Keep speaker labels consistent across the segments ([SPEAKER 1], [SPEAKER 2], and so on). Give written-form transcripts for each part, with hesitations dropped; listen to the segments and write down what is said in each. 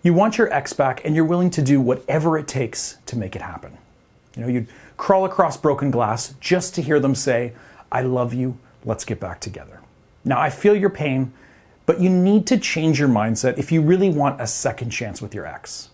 [SPEAKER 1] You want your ex back and you're willing to do whatever it takes to make it happen. You'd crawl across broken glass just to hear them say, "I love you, let's get back together." Now, I feel your pain, but you need to change your mindset if you really want a second chance with your ex.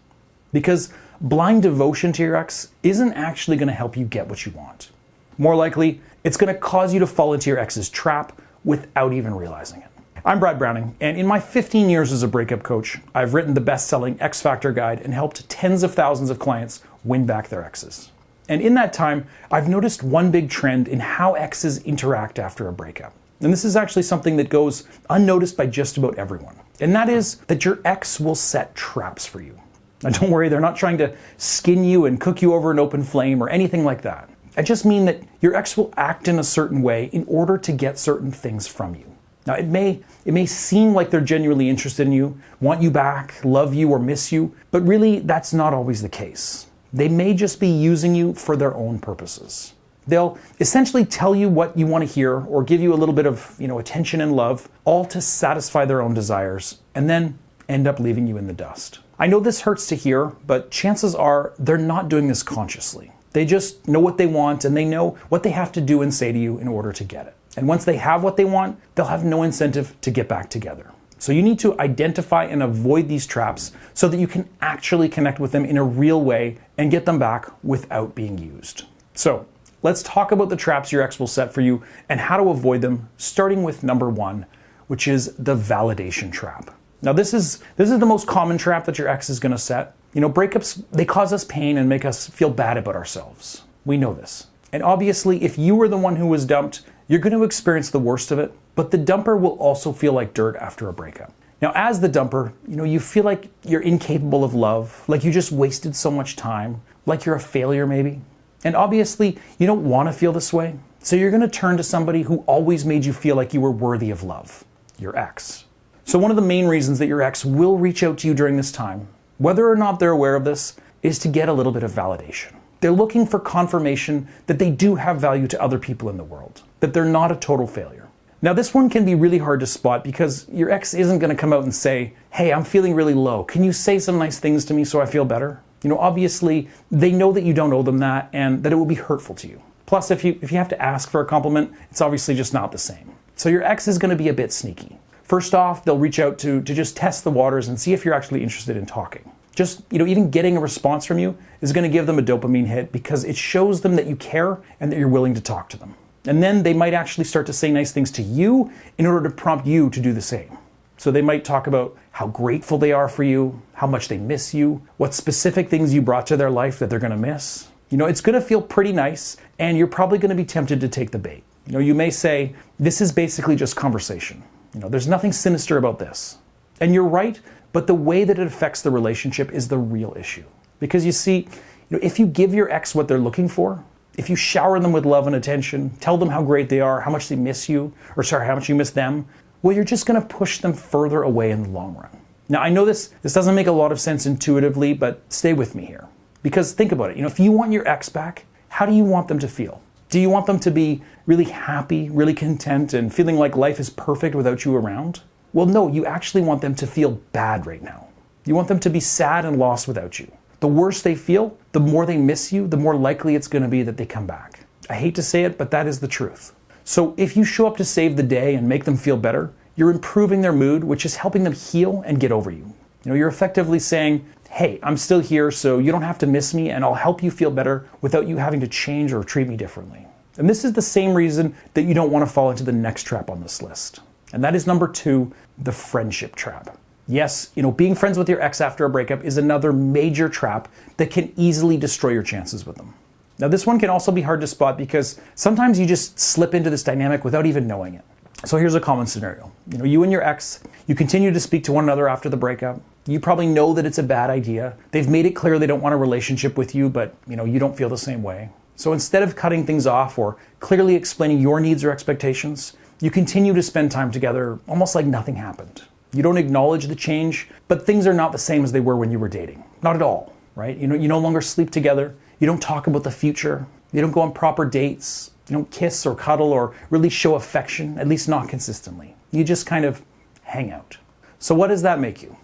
[SPEAKER 1] Because blind devotion to your ex isn't actually going to help you get what you want. More likely, it's going to cause you to fall into your ex's trap without even realizing it. I'm Brad Browning, and in my 15 years as a breakup coach, I've written the best-selling X Factor Guide and helped tens of thousands of clients win back their exes. And in that time, I've noticed one big trend in how exes interact after a breakup. And this is actually something that goes unnoticed by just about everyone. And that is that your ex will set traps for you. Now don't worry, they're not trying to skin you and cook you over an open flame or anything like that. I just mean that your ex will act in a certain way in order to get certain things from you. Now it may seem like they're genuinely interested in you, want you back, love you, or miss you, but really that's not always the case. They may just be using you for their own purposes. They'll essentially tell you what you want to hear or give you a little bit of, attention and love, all to satisfy their own desires, and then end up leaving you in the dust. I know this hurts to hear, but chances are they're not doing this consciously. They just know what they want and they know what they have to do and say to you in order to get it. And once they have what they want, they'll have no incentive to get back together. So you need to identify and avoid these traps so that you can actually connect with them in a real way and get them back without being used. So let's talk about the traps your ex will set for you and how to avoid them, starting with number one, which is the validation trap. Now this is the most common trap that your ex is going to set. Breakups, they cause us pain and make us feel bad about ourselves. We know this. And obviously, if you were the one who was dumped, you're going to experience the worst of it, but the dumper will also feel like dirt after a breakup. Now, as the dumper, you feel like you're incapable of love, like you just wasted so much time, like you're a failure maybe. And obviously, you don't want to feel this way, so you're going to turn to somebody who always made you feel like you were worthy of love, your ex. So one of the main reasons that your ex will reach out to you during this time, whether or not they're aware of this, is to get a little bit of validation. They're looking for confirmation that they do have value to other people in the world, that they're not a total failure. Now this one can be really hard to spot because your ex isn't going to come out and say, "Hey, I'm feeling really low. Can you say some nice things to me so I feel better?" Obviously they know that you don't owe them that and that it will be hurtful to you. Plus, if you have to ask for a compliment, it's obviously just not the same. So your ex is going to be a bit sneaky. First off, they'll reach out to just test the waters and see if you're actually interested in talking. Just, even getting a response from you is going to give them a dopamine hit because it shows them that you care and that you're willing to talk to them. And then they might actually start to say nice things to you in order to prompt you to do the same. So they might talk about how grateful they are for you, how much they miss you, what specific things you brought to their life that they're going to miss. It's going to feel pretty nice and you're probably going to be tempted to take the bait. You may say, "This is basically just conversation. There's nothing sinister about this." And you're right, but the way that it affects the relationship is the real issue. Because you see, if you give your ex what they're looking for, if you shower them with love and attention, tell them how great they are, how much they miss you, how much you miss them, well, you're just going to push them further away in the long run. Now, I know this doesn't make a lot of sense intuitively, but stay with me here. Because think about it, if you want your ex back, how do you want them to feel? Do you want them to be really happy, really content, and feeling like life is perfect without you around? Well, no, you actually want them to feel bad right now. You want them to be sad and lost without you. The worse they feel, the more they miss you, the more likely it's going to be that they come back. I hate to say it, but that is the truth. So if you show up to save the day and make them feel better, you're improving their mood, which is helping them heal and get over you. You're effectively saying, "Hey, I'm still here, so you don't have to miss me, and I'll help you feel better without you having to change or treat me differently." And this is the same reason that you don't want to fall into the next trap on this list. And that is number two, the friendship trap. Yes, being friends with your ex after a breakup is another major trap that can easily destroy your chances with them. Now, this one can also be hard to spot because sometimes you just slip into this dynamic without even knowing it. So here's a common scenario. You and your ex, you continue to speak to one another after the breakup. You probably know that it's a bad idea. They've made it clear they don't want a relationship with you, but you don't feel the same way. So instead of cutting things off or clearly explaining your needs or expectations, you continue to spend time together almost like nothing happened. You don't acknowledge the change, but things are not the same as they were when you were dating. Not at all, right? You no longer sleep together. You don't talk about the future. You don't go on proper dates. You don't kiss or cuddle or really show affection, at least not consistently. You just kind of hang out. So what does that make you?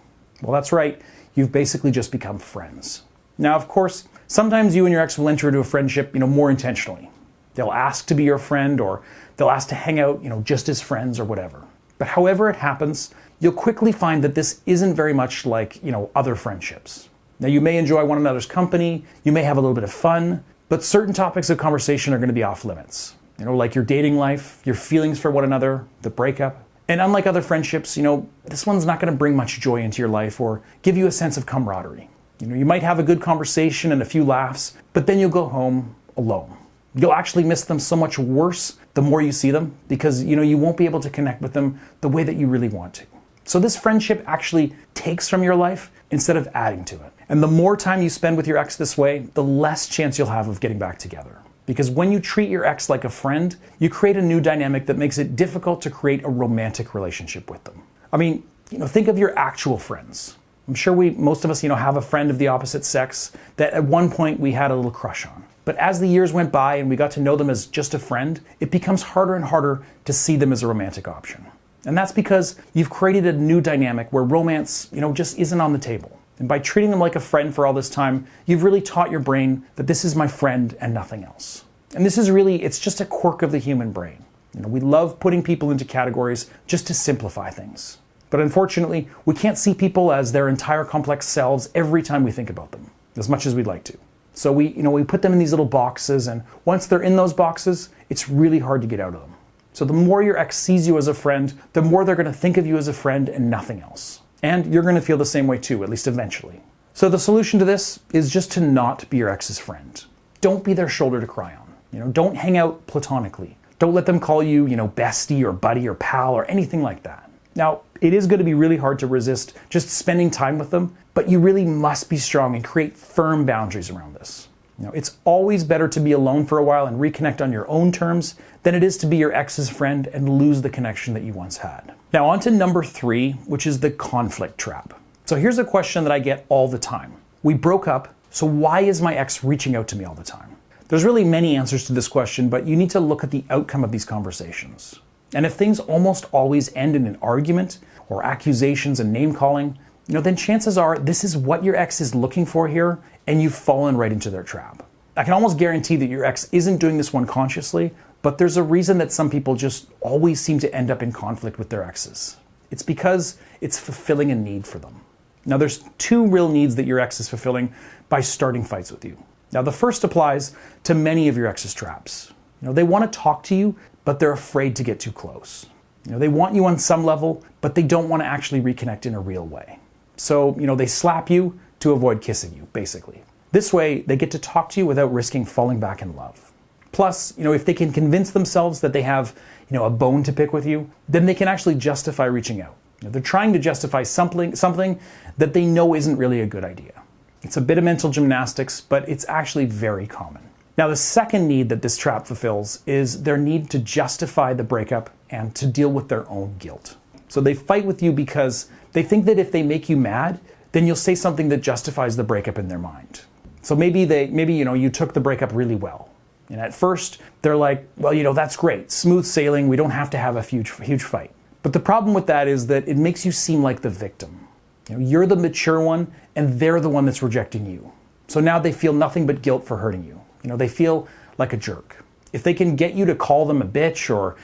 [SPEAKER 1] Well, that's right. you've basically just become friends. Now, of course, sometimes you and your ex will enter into a friendship, more intentionally. They'll ask to be your friend, or they'll ask to hang out, just as friends or whatever. But however it happens, you'll quickly find that this isn't very much like, other friendships. Now, you may enjoy one another's company, you may have a little bit of fun, but certain topics of conversation are going to be off limits. Like your dating life, your feelings for one another, the breakup. And unlike other friendships, this one's not going to bring much joy into your life or give you a sense of camaraderie. You might have a good conversation and a few laughs, but then you'll go home alone. You'll actually miss them so much worse the more you see them, because you won't be able to connect with them the way that you really want to. So this friendship actually takes from your life instead of adding to it. And the more time you spend with your ex this way, the less chance you'll have of getting back together. Because when you treat your ex like a friend, you create a new dynamic that makes it difficult to create a romantic relationship with them. I mean, think of your actual friends. I'm sure most of us, have a friend of the opposite sex that at one point we had a little crush on. But as the years went by and we got to know them as just a friend, it becomes harder and harder to see them as a romantic option. And that's because you've created a new dynamic where romance, just isn't on the table. And by treating them like a friend for all this time, you've really taught your brain that this is my friend and nothing else. And this is really, it's just a quirk of the human brain. We love putting people into categories just to simplify things. But unfortunately, we can't see people as their entire complex selves every time we think about them, as much as we'd like to. So we put them in these little boxes, and once they're in those boxes, it's really hard to get out of them. So the more your ex sees you as a friend, the more they're going to think of you as a friend and nothing else. And you're going to feel the same way too, at least eventually. So the solution to this is just to not be your ex's friend. Don't be their shoulder to cry on. Don't hang out platonically. Don't let them call you, bestie or buddy or pal or anything like that. Now, it is going to be really hard to resist just spending time with them, but you really must be strong and create firm boundaries around this. It's always better to be alone for a while and reconnect on your own terms than it is to be your ex's friend and lose the connection that you once had. Now on to number 3, which is the conflict trap. So here's a question that I get all the time. We broke up, so why is my ex reaching out to me all the time? There's really many answers to this question, but you need to look at the outcome of these conversations. And if things almost always end in an argument or accusations and name calling, then chances are this is what your ex is looking for here, and you've fallen right into their trap. I can almost guarantee that your ex isn't doing this one consciously, but there's a reason that some people just always seem to end up in conflict with their exes. It's because it's fulfilling a need for them. Now there's 2 real needs that your ex is fulfilling by starting fights with you. Now the first applies to many of your ex's traps. They want to talk to you, but they're afraid to get too close. They want you on some level, but they don't want to actually reconnect in a real way. So, they slap you to avoid kissing you, basically. This way, they get to talk to you without risking falling back in love. Plus, if they can convince themselves that they have, a bone to pick with you, then they can actually justify reaching out. They're trying to justify something that they know isn't really a good idea. It's a bit of mental gymnastics, but it's actually very common. Now, the second need that this trap fulfills is their need to justify the breakup and to deal with their own guilt. So they fight with you because they think that if they make you mad, then you'll say something that justifies the breakup in their mind. So maybe you took the breakup really well. And at first, they're like, well, that's great. Smooth sailing. We don't have to have a huge fight. But the problem with that is that it makes you seem like the victim. You're the mature one, and they're the one that's rejecting you. So now they feel nothing but guilt for hurting you. They feel like a jerk. If they can get you to call them a bitch or,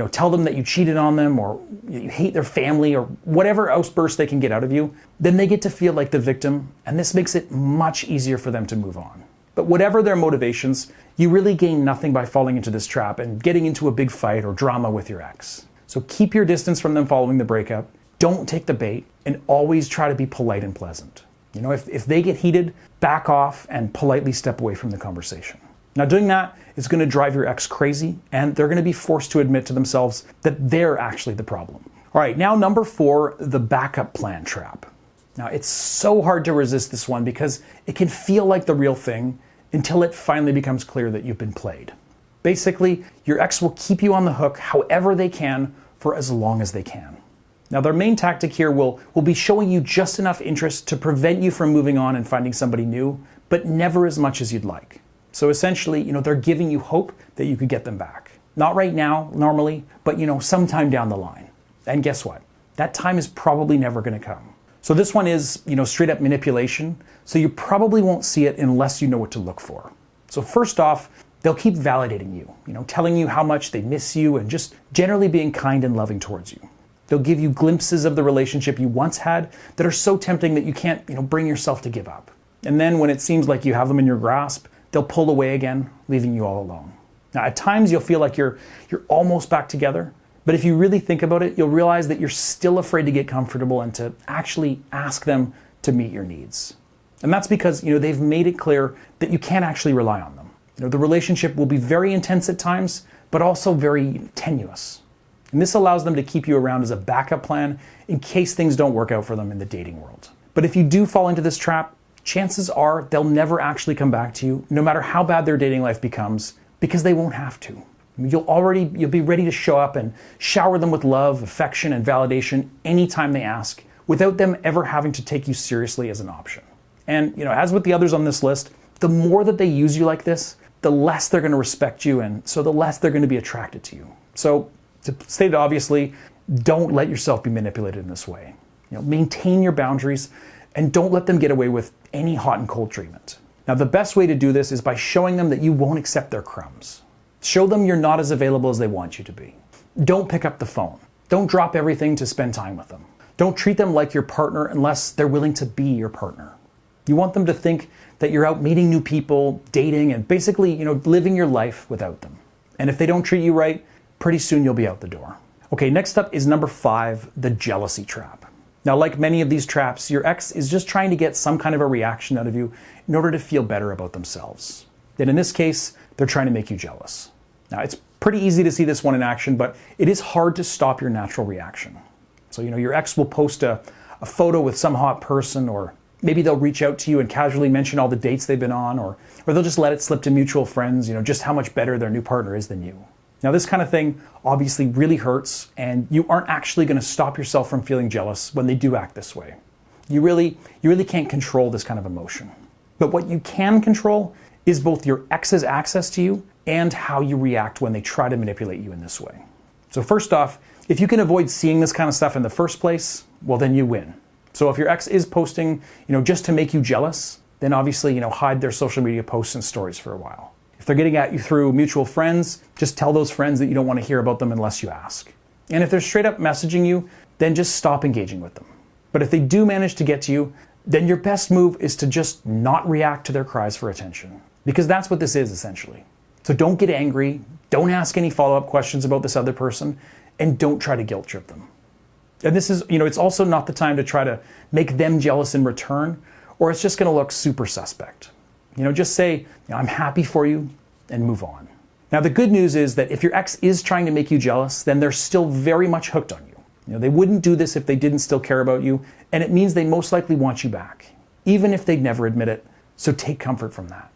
[SPEAKER 1] tell them that you cheated on them or you hate their family or whatever outburst they can get out of you, then they get to feel like the victim, and this makes it much easier for them to move on. But whatever their motivations, you really gain nothing by falling into this trap and getting into a big fight or drama with your ex. So keep your distance from them following the breakup, don't take the bait, and always try to be polite and pleasant. If they get heated, back off and politely step away from the conversation. Now doing that is going to drive your ex crazy, and they're going to be forced to admit to themselves that they're actually the problem. All right, now number 4, the backup plan trap. Now it's so hard to resist this one because it can feel like the real thing until it finally becomes clear that you've been played. Basically, your ex will keep you on the hook however they can for as long as they can. Now their main tactic here will be showing you just enough interest to prevent you from moving on and finding somebody new, but never as much as you'd like. So essentially, they're giving you hope that you could get them back. Not right now, normally, but sometime down the line. And guess what? That time is probably never going to come. So this one is, straight up manipulation, so you probably won't see it unless you know what to look for. So first off, they'll keep validating you, telling you how much they miss you and just generally being kind and loving towards you. They'll give you glimpses of the relationship you once had that are so tempting that you can't, bring yourself to give up. And then when it seems like you have them in your grasp, they'll pull away again, leaving you all alone. Now, at times you'll feel like you're almost back together, but if you really think about it, you'll realize that you're still afraid to get comfortable and to actually ask them to meet your needs. And that's because, they've made it clear that you can't actually rely on them. The relationship will be very intense at times, but also very tenuous. And this allows them to keep you around as a backup plan in case things don't work out for them in the dating world. But if you do fall into this trap, chances are they'll never actually come back to you, no matter how bad their dating life becomes, because they won't have to. You'll be ready to show up and shower them with love, affection, and validation anytime they ask, without them ever having to take you seriously as an option. And, as with the others on this list, the more that they use you like this, the less they're going to respect you, and so the less they're going to be attracted to you. So, to state it obviously, don't let yourself be manipulated in this way. Maintain your boundaries and don't let them get away with any hot and cold treatment. Now, the best way to do this is by showing them that you won't accept their crumbs. Show them you're not as available as they want you to be. Don't pick up the phone. Don't drop everything to spend time with them. Don't treat them like your partner unless they're willing to be your partner. You want them to think that you're out meeting new people, dating, and basically, living your life without them. And if they don't treat you right, pretty soon you'll be out the door. Okay, next up is number 5, the jealousy trap. Now, like many of these traps, your ex is just trying to get some kind of a reaction out of you in order to feel better about themselves. And in this case, they're trying to make you jealous. Now, it's pretty easy to see this one in action, but it is hard to stop your natural reaction. So, your ex will post a photo with some hot person, or maybe they'll reach out to you and casually mention all the dates they've been on, or they'll just let it slip to mutual friends, just how much better their new partner is than you. Now, this kind of thing obviously really hurts, and you aren't actually going to stop yourself from feeling jealous when they do act this way. You really can't control this kind of emotion. But what you can control is both your ex's access to you and how you react when they try to manipulate you in this way. So first off, if you can avoid seeing this kind of stuff in the first place, well, then you win. So if your ex is posting, just to make you jealous, then obviously, hide their social media posts and stories for a while. If they're getting at you through mutual friends, just tell those friends that you don't want to hear about them unless you ask. And if they're straight up messaging you, then just stop engaging with them. But if they do manage to get to you, then your best move is to just not react to their cries for attention. Because that's what this is essentially. So don't get angry, don't ask any follow-up questions about this other person, and don't try to guilt trip them. And this is, it's also not the time to try to make them jealous in return, or it's just going to look super suspect. Just say, I'm happy for you, and move on. Now, the good news is that if your ex is trying to make you jealous, then they're still very much hooked on you. They wouldn't do this if they didn't still care about you, and it means they most likely want you back, even if they'd never admit it, so take comfort from that.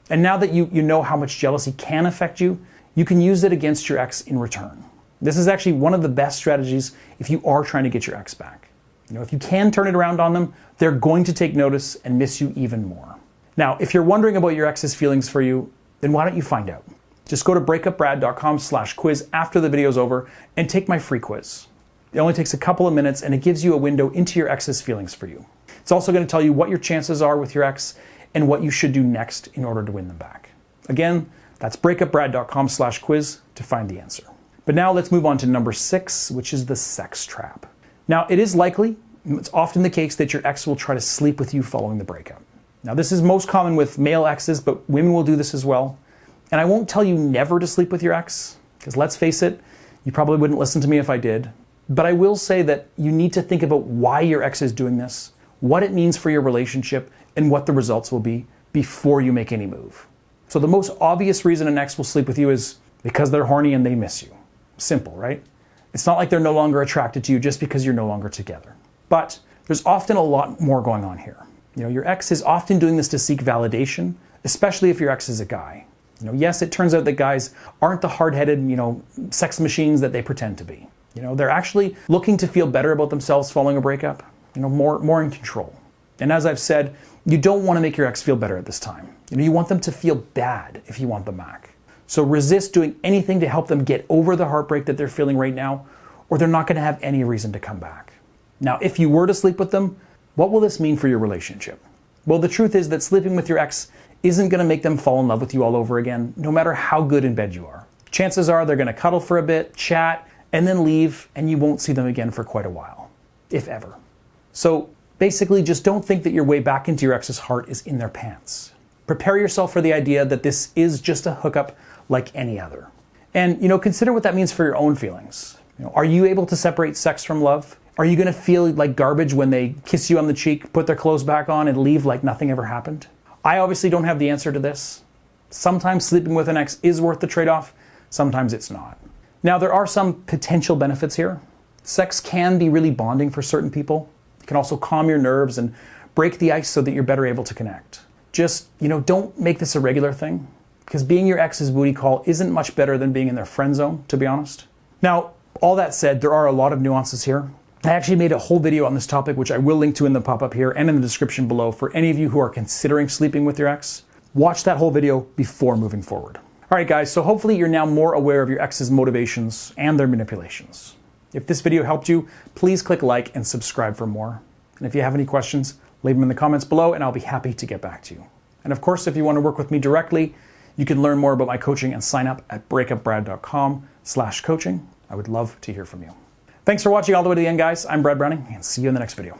[SPEAKER 1] And now that you know how much jealousy can affect you, you can use it against your ex in return. This is actually one of the best strategies if you are trying to get your ex back. If you can turn it around on them, they're going to take notice and miss you even more. Now, if you're wondering about your ex's feelings for you, then why don't you find out? Just go to breakupbrad.com/quiz after the video's over and take my free quiz. It only takes a couple of minutes and it gives you a window into your ex's feelings for you. It's also going to tell you what your chances are with your ex and what you should do next in order to win them back. Again, that's breakupbrad.com/quiz to find the answer. But now let's move on to number 6, which is the sex trap. Now, it is likely, it's often the case that your ex will try to sleep with you following the breakup. Now, this is most common with male exes, but women will do this as well. And I won't tell you never to sleep with your ex, because let's face it, you probably wouldn't listen to me if I did. But I will say that you need to think about why your ex is doing this, what it means for your relationship, and what the results will be before you make any move. So the most obvious reason an ex will sleep with you is because they're horny and they miss you. Simple, right? It's not like they're no longer attracted to you just because you're no longer together. But there's often a lot more going on here. Your ex is often doing this to seek validation, especially if your ex is a guy. Yes, it turns out that guys aren't the hard-headed, sex machines that they pretend to be. They're actually looking to feel better about themselves following a breakup, more in control. And as I've said, you don't want to make your ex feel better at this time. You want them to feel bad if you want them back. So resist doing anything to help them get over the heartbreak that they're feeling right now, or they're not going to have any reason to come back. Now, if you were to sleep with them, What will this mean for your relationship? Well, the truth is that sleeping with your ex isn't going to make them fall in love with you all over again, no matter how good in bed you are. Chances are they're going to cuddle for a bit, chat, and then leave, and you won't see them again for quite a while, if ever. So basically, just don't think that your way back into your ex's heart is in their pants. Prepare yourself for the idea that this is just a hookup like any other. And, consider what that means for your own feelings. Are you able to separate sex from love? Are you going to feel like garbage when they kiss you on the cheek, put their clothes back on, and leave like nothing ever happened? I obviously don't have the answer to this. Sometimes sleeping with an ex is worth the trade-off, sometimes it's not. Now, there are some potential benefits here. Sex can be really bonding for certain people. It can also calm your nerves and break the ice so that you're better able to connect. Just, don't make this a regular thing, because being your ex's booty call isn't much better than being in their friend zone, to be honest. Now, all that said, there are a lot of nuances here. I actually made a whole video on this topic, which I will link to in the pop-up here and in the description below for any of you who are considering sleeping with your ex. Watch that whole video before moving forward. All right, guys, so hopefully you're now more aware of your ex's motivations and their manipulations. If this video helped you, please click like and subscribe for more. And if you have any questions, leave them in the comments below and I'll be happy to get back to you. And of course, if you want to work with me directly, you can learn more about my coaching and sign up at breakupbrad.com/coaching. I would love to hear from you. Thanks for watching all the way to the end, guys. I'm Brad Browning, and see you in the next video.